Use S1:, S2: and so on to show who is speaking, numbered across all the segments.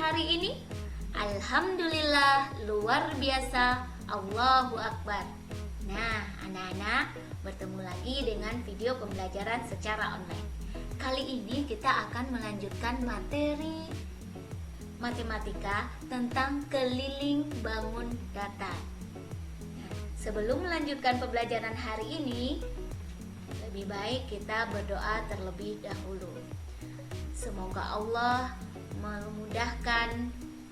S1: hari ini? Alhamdulillah, luar biasa, Allahu Akbar. Nah, anak-anak, bertemu lagi dengan video pembelajaran secara online. Kali ini kita akan melanjutkan materi matematika tentang keliling bangun datar. Nah, sebelum melanjutkan pembelajaran hari ini, lebih baik kita berdoa terlebih dahulu. Semoga Allah memudahkan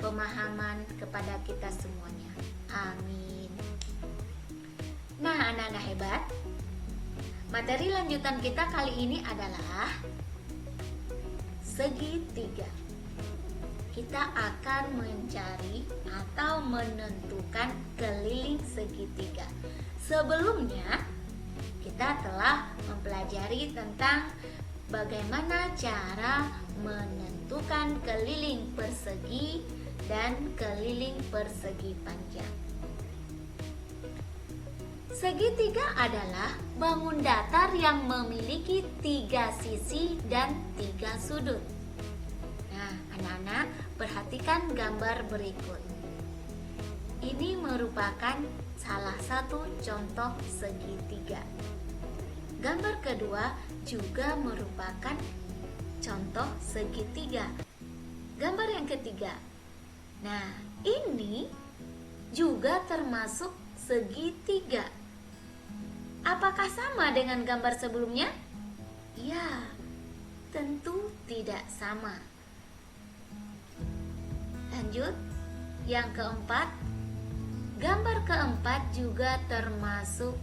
S1: pemahaman kepada kita semuanya. Amin. Nah, anak-anak hebat, materi lanjutan kita kali ini adalah segitiga. Kita akan mencari atau menentukan keliling segitiga. Sebelumnya, kita telah mempelajari tentang bagaimana cara menentukan keliling persegi dan keliling persegi panjang. Segitiga adalah bangun datar yang memiliki 3 sisi dan 3 sudut. Nah, anak-anak, perhatikan gambar berikut. Ini merupakan salah satu contoh segitiga. Gambar kedua juga merupakan contoh segitiga. Gambar yang ketiga. Nah, ini juga termasuk segitiga. Apakah sama dengan gambar sebelumnya? Ya, tentu tidak sama. Lanjut, yang keempat. Gambar keempat juga termasuk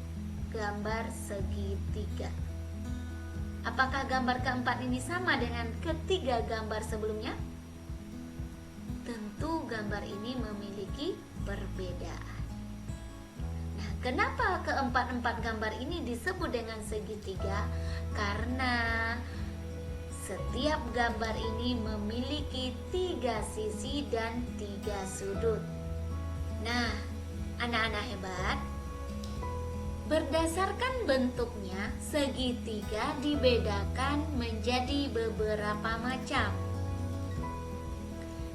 S1: gambar segitiga. Apakah gambar keempat ini sama dengan ketiga gambar sebelumnya? Tentu gambar ini memiliki perbedaan. Nah, kenapa keempat-empat gambar ini disebut dengan segitiga? Karena setiap gambar ini memiliki 3 sisi dan 3 sudut. Nah, anak-anak hebat, berdasarkan bentuknya, segitiga dibedakan menjadi beberapa macam.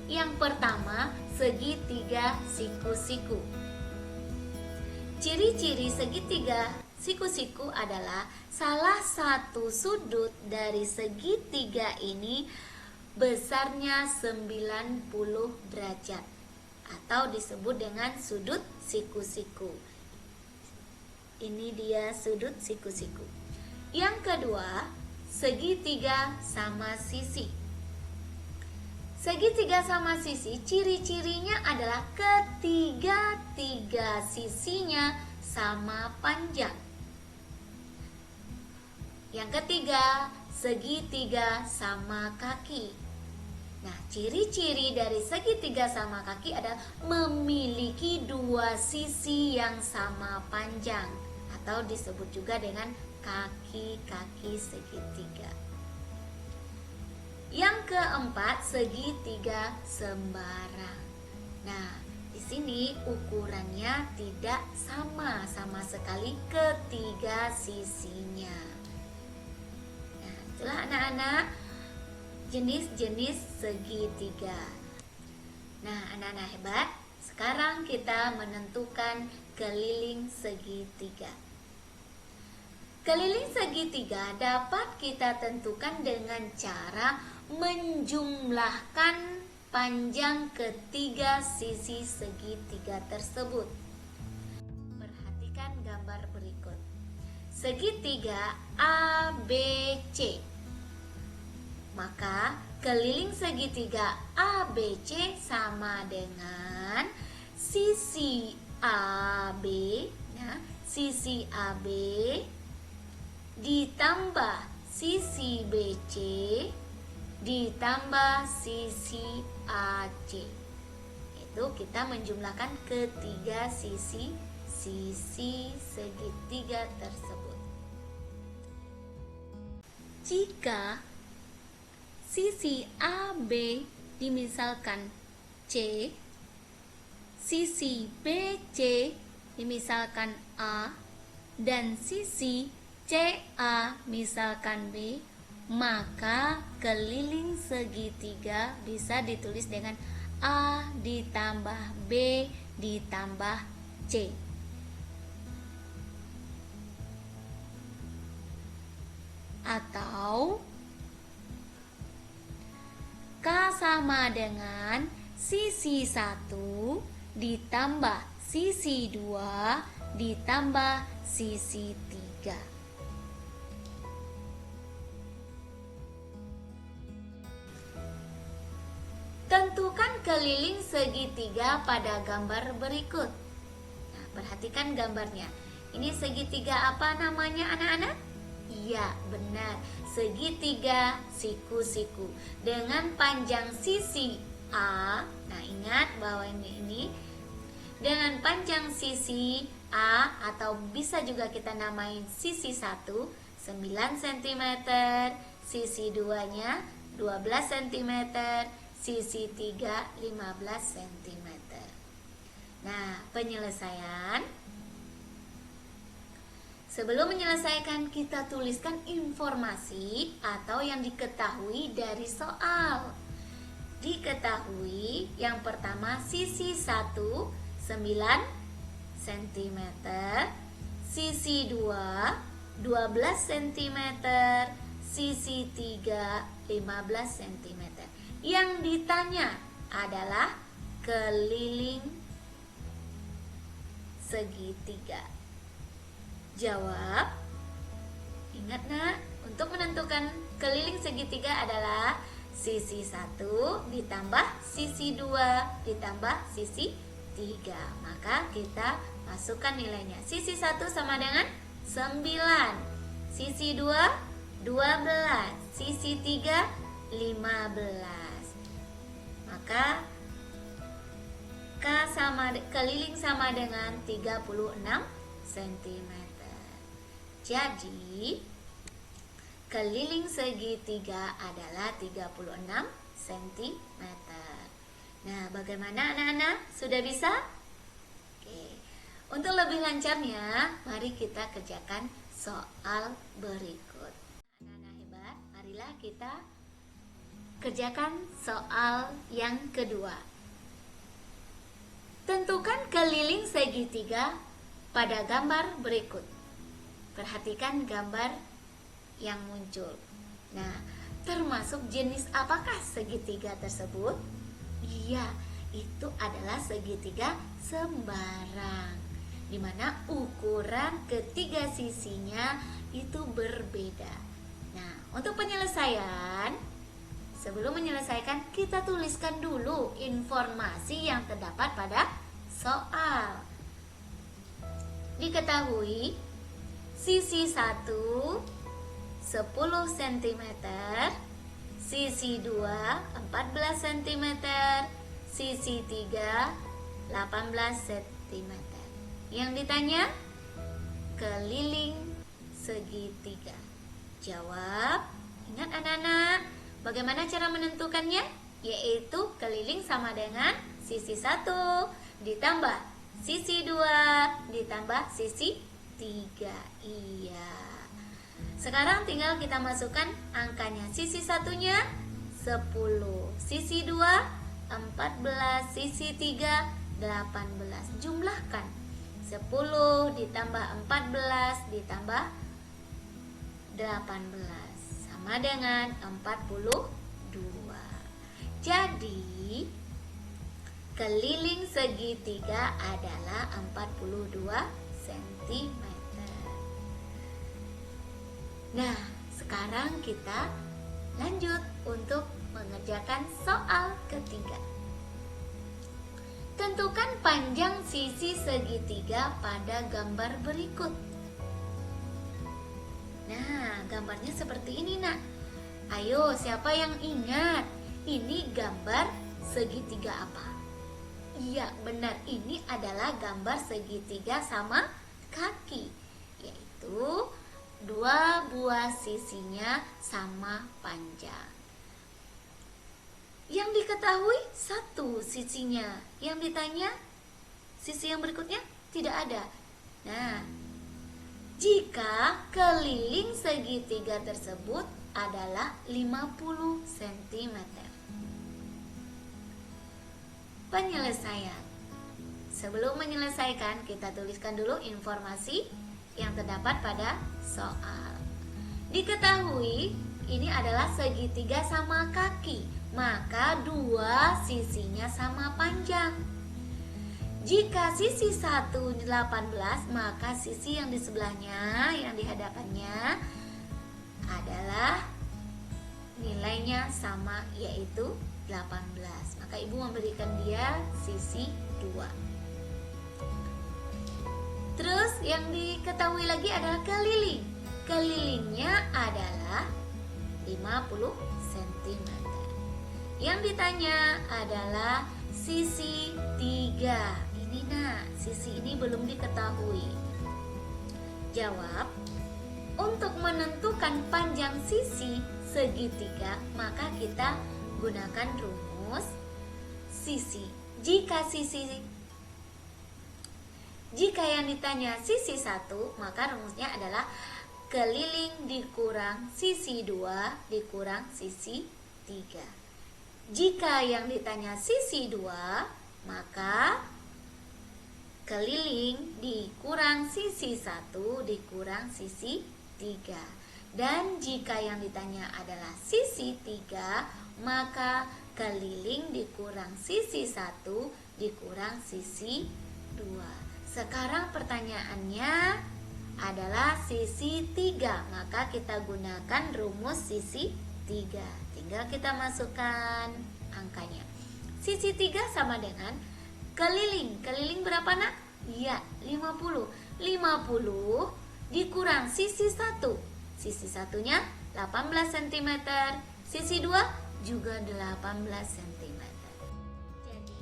S1: Yang pertama, segitiga siku-siku. Ciri-ciri segitiga siku-siku adalah salah satu sudut dari segitiga ini besarnya 90 derajat atau disebut dengan sudut siku-siku. Ini dia sudut siku-siku. Yang kedua, segitiga sama sisi. Segitiga sama sisi, ciri-cirinya adalah ketiga sisinya sama panjang. Yang ketiga, segitiga sama kaki. Nah, ciri-ciri dari segitiga sama kaki adalah memiliki 2 sisi yang sama panjang atau disebut juga dengan kaki-kaki segitiga. Yang keempat, segitiga sembarang. Nah, di sini ukurannya tidak sama sekali ketiga sisinya. Nah, itulah anak-anak jenis-jenis segitiga. Nah, anak-anak hebat, sekarang kita menentukan keliling segitiga. Keliling segitiga dapat kita tentukan dengan cara menjumlahkan panjang ketiga sisi segitiga tersebut. Perhatikan gambar berikut. Segitiga ABC. Maka keliling segitiga ABC sama dengan sisi AB, ya, sisi AB ditambah sisi BC ditambah sisi AC. Itu kita menjumlahkan ketiga sisi segitiga tersebut. Jika sisi AB dimisalkan C, sisi BC dimisalkan A, dan sisi CA misalkan B, maka keliling segitiga bisa ditulis dengan A ditambah B ditambah C. Atau K sama dengan sisi 1 ditambah sisi 2 ditambah sisi 3. Tentukan keliling segitiga pada gambar berikut. Nah, perhatikan gambarnya. Ini segitiga apa namanya anak-anak? Iya, benar. Segitiga siku-siku dengan panjang sisi A. Nah, ingat bahwa ini dengan panjang sisi A atau bisa juga kita namain sisi 1 9 cm, sisi 2-nya 12 cm, sisi 3 15 cm. Nah, penyelesaian. Sebelum menyelesaikan, kita tuliskan informasi atau yang diketahui dari soal. Diketahui yang pertama sisi 1 9 cm, sisi 2 12 cm, sisi 3 15 cm. Yang ditanya adalah keliling segitiga. Jawab. Ingat nak, untuk menentukan keliling segitiga adalah sisi 1 ditambah sisi 2 ditambah sisi 3. Maka kita masukkan nilainya. Sisi 1 sama dengan 9, sisi 2 12, sisi 3 15. Maka keliling sama dengan 36 cm. Jadi keliling segitiga adalah 36 cm. Nah, bagaimana anak-anak? Sudah bisa? Oke. Untuk lebih lancarnya, mari kita kerjakan soal berikut. Anak-anak hebat, marilah kita kerjakan soal yang kedua. Tentukan keliling segitiga pada gambar berikut. Perhatikan gambar yang muncul. Nah, termasuk jenis apakah segitiga tersebut? Iya, itu adalah segitiga sembarang, di mana ukuran ketiga sisinya itu berbeda. Nah, untuk penyelesaian, sebelum menyelesaikan, kita tuliskan dulu informasi yang terdapat pada soal. Diketahui sisi 1 10 cm, sisi 2 14 cm, sisi 3 18 cm. Yang ditanya keliling segitiga. Jawab. Ingat anak-anak, bagaimana cara menentukannya? Yaitu keliling sama dengan sisi 1 ditambah sisi 2 ditambah sisi 3. Iya. Sekarang tinggal kita masukkan angkanya. Sisi satunya 10, sisi 2 14, sisi 3 18. Jumlahkan. 10 ditambah 14 ditambah 18 sama dengan 42. Jadi keliling segitiga adalah 42 cm. Nah, sekarang kita lanjut untuk mengerjakan soal ketiga. Tentukan panjang sisi segitiga pada gambar berikut. Nah, gambarnya seperti ini, nak. Ayo, siapa yang ingat? Ini gambar segitiga apa? Iya, benar. Ini adalah gambar segitiga sama kaki, yaitu dua buah sisinya sama panjang. Yang diketahui satu sisinya. Yang ditanya sisi yang berikutnya tidak ada. Nah, jika keliling segitiga tersebut adalah 50 cm. penyelesaian. Sebelum menyelesaikan, kita tuliskan dulu informasi yang terdapat pada soal. Diketahui ini adalah segitiga sama kaki, maka dua sisinya sama panjang. Jika sisi 1 18, maka sisi yang di sebelahnya, yang di hadapannya adalah nilainya sama, yaitu 18. Maka ibu memberikan dia sisi 2. Terus yang diketahui lagi adalah keliling. Kelilingnya adalah 50 cm. Yang ditanya adalah sisi 3. Ini sisi ini belum diketahui. Jawab, untuk menentukan panjang sisi segitiga, maka kita gunakan rumus sisi. Jika yang ditanya sisi 1, maka rumusnya adalah keliling dikurang sisi 2 dikurang sisi 3. Jika yang ditanya sisi 2, maka keliling dikurang sisi 1 dikurang sisi 3. Dan jika yang ditanya adalah sisi 3, maka keliling dikurang sisi 1 dikurang sisi 2. Sekarang pertanyaannya adalah sisi 3, maka kita gunakan rumus sisi 3. Tinggal kita masukkan angkanya. Sisi 3 sama dengan keliling. Keliling berapa nak? Iya, 50. 50 dikurang sisi 1. Sisi satunya 18 cm. Sisi 2 juga 18 cm. Jadi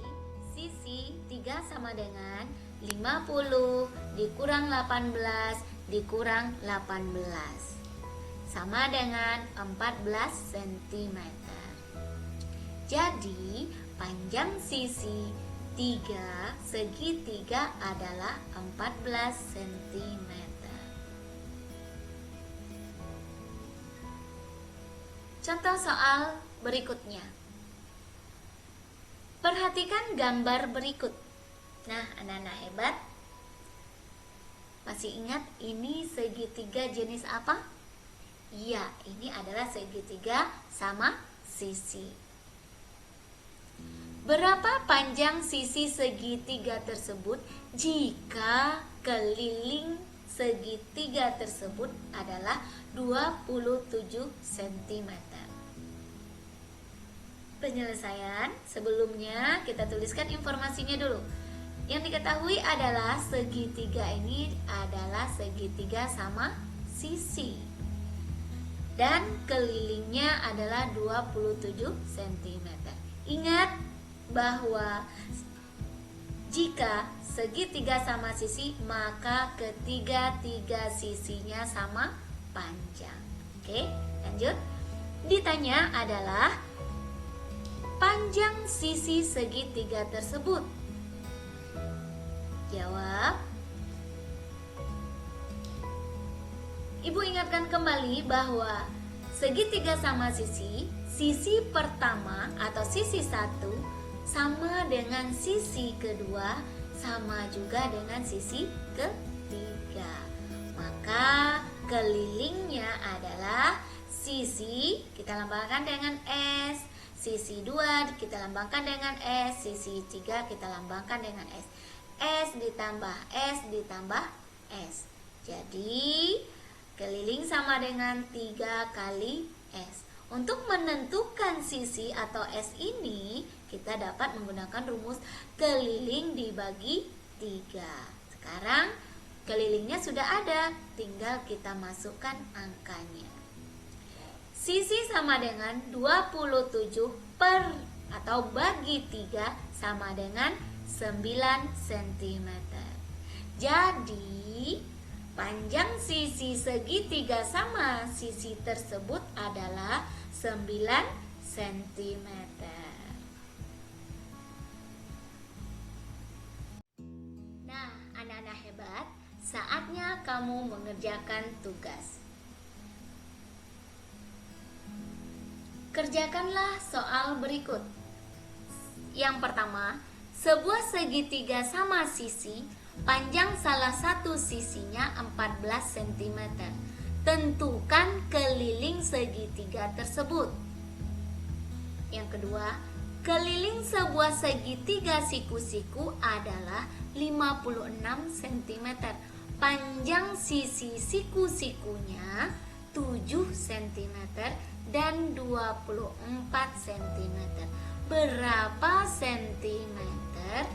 S1: sisi 3 sama dengan 50 dikurang 18 dikurang 18 sama dengan 14 cm. Jadi panjang sisi 3 segitiga adalah 14 cm. Contoh soal berikutnya. Perhatikan gambar berikut. Nah, anak-anak hebat, masih ingat ini segitiga jenis apa? Iya, ini adalah segitiga sama sisi. Berapa panjang sisi segitiga tersebut jika keliling segitiga tersebut adalah 27 cm? Penyelesaian, sebelumnya kita tuliskan informasinya dulu. Yang diketahui adalah segitiga ini adalah segitiga sama sisi. Dan kelilingnya adalah 27 cm. Ingat bahwa jika segitiga sama sisi, maka ketiga-tiga sisinya sama panjang. Oke, lanjut. Ditanya adalah panjang sisi segitiga tersebut. Jawab. Ibu ingatkan kembali bahwa segitiga sama sisi, sisi pertama atau sisi 1 sama dengan sisi kedua, sama juga dengan sisi ketiga. Maka kelilingnya adalah sisi kita lambangkan dengan S, sisi 2 kita lambangkan dengan S, sisi 3 kita lambangkan dengan S. S ditambah S ditambah S. Jadi keliling sama dengan 3 kali S. Untuk menentukan sisi atau S ini, kita dapat menggunakan rumus keliling dibagi 3. Sekarang kelilingnya sudah ada, tinggal kita masukkan angkanya. Sisi sama dengan 27 per atau bagi 3 sama dengan 9 cm. Jadi panjang sisi segitiga sama sisi tersebut adalah 9 cm. Nah, anak-anak hebat, saatnya kamu mengerjakan tugas. Kerjakanlah soal berikut. Yang pertama, Sebuah segitiga sama sisi, panjang salah satu sisinya 14 cm. Tentukan keliling segitiga tersebut. Yang kedua, keliling sebuah segitiga siku-siku adalah 56 cm. Panjang sisi siku-sikunya 7 cm dan 24 cm. Berapa sentimeter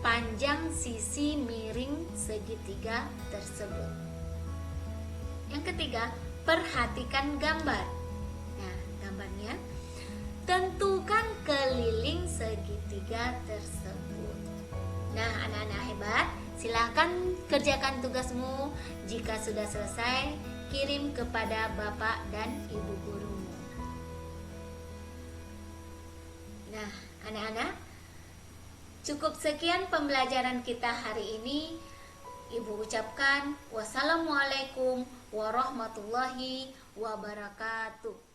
S1: panjang sisi miring segitiga tersebut? Yang ketiga, perhatikan gambar. Nah, gambarnya, tentukan keliling segitiga tersebut. Nah, anak-anak hebat, silakan kerjakan tugasmu. Jika sudah selesai, kirim kepada Bapak dan Ibu gurumu. Nah, anak-anak, cukup sekian pembelajaran kita hari ini. Ibu ucapkan wassalamualaikum warahmatullahi wabarakatuh.